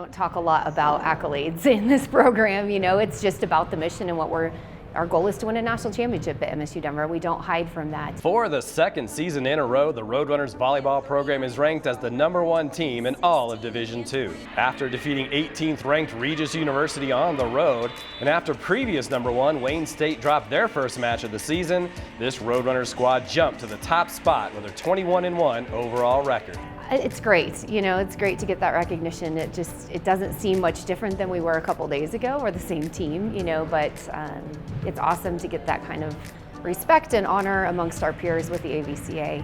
don't talk a lot about accolades in this program. It's just about the mission and our goal is to win a national championship at MSU Denver. We don't hide from that. For the second season in a row, the Roadrunners volleyball program is ranked as the #1 team in all of Division II. After defeating 18th ranked Regis University on the road, and after previous #1 Wayne State dropped their first match of the season, this Roadrunners squad jumped to the top spot with a 21-1 overall record. It's great. It's great to get that recognition. It doesn't seem much different than we were a couple days ago. We're the same team, but it's awesome to get that kind of respect and honor amongst our peers with the AVCA.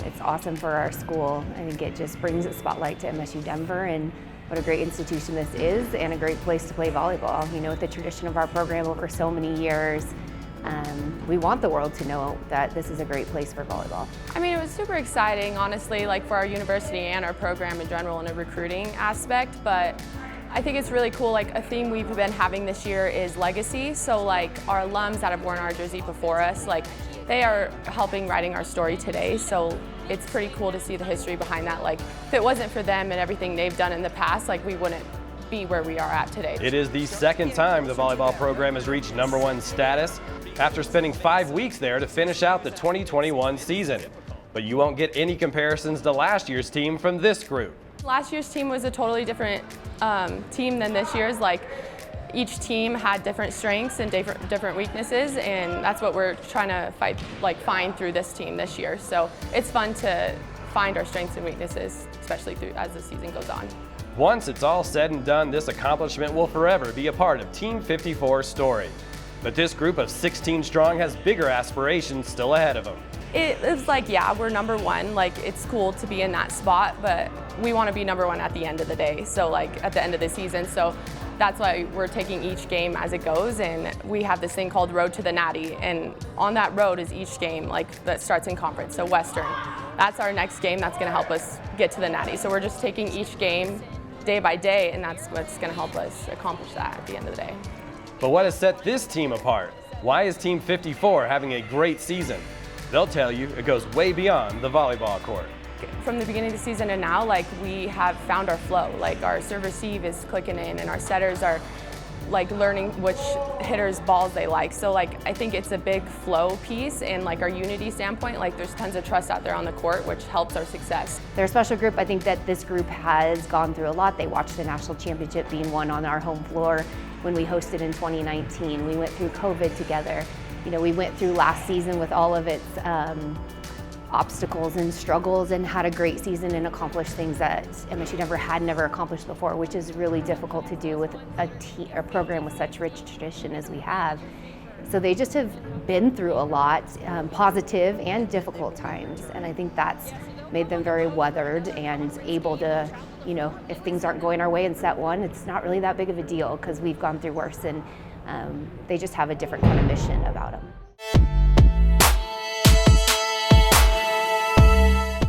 It's awesome for our school. I think it just brings a spotlight to MSU Denver and what a great institution this is and a great place to play volleyball. With the tradition of our program over so many years, we want the world to know that this is a great place for volleyball. I mean, it was super exciting, honestly, for our university and our program in general in a recruiting aspect, but I think it's really cool. A theme we've been having this year is legacy. So our alums that have worn our jersey before us, they are helping writing our story today. So it's pretty cool to see the history behind that. If it wasn't for them and everything they've done in the past, we wouldn't be where we are at today. It is the second time the volleyball program has reached #1 status after spending 5 weeks there to finish out the 2021 season. But you won't get any comparisons to last year's team from this group. Last year's team was a totally different team than this year's. Each team had different strengths and different weaknesses, and that's what we're trying to find through this team this year. So it's fun to find our strengths and weaknesses, especially as the season goes on. Once it's all said and done, this accomplishment will forever be a part of Team 54's story. But this group of 16 strong has bigger aspirations still ahead of them. It was yeah, we're #1. It's cool to be in that spot, but we want to be #1 at the end of the day. So at the end of the season. So that's why we're taking each game as it goes, and we have this thing called Road to the Natty, and on that road is each game that starts in conference. So Western, that's our next game. That's going to help us get to the Natty. So we're just taking each game day by day, and that's what's going to help us accomplish that at the end of the day. But what has set this team apart? Why is Team 54 having a great season? They'll tell you it goes way beyond the volleyball court. From the beginning of the season and now, we have found our flow. Our serve-receive is clicking in, and our setters are learning which hitters' balls they like. So I think it's a big flow piece, and our unity standpoint, there's tons of trust out there on the court, which helps our success. They're a special group. I think that this group has gone through a lot. They watched the national championship being won on our home floor when we hosted in 2019. We went through COVID together. We went through last season with all of its obstacles and struggles and had a great season and accomplished things that MSU Denver had never accomplished before, which is really difficult to do with a program with such rich tradition as we have. So they just have been through a lot, positive and difficult times, and I think that's made them very weathered and able to, if things aren't going our way in set one, it's not really that big of a deal because we've gone through worse, and they just have a different kind of mission about them.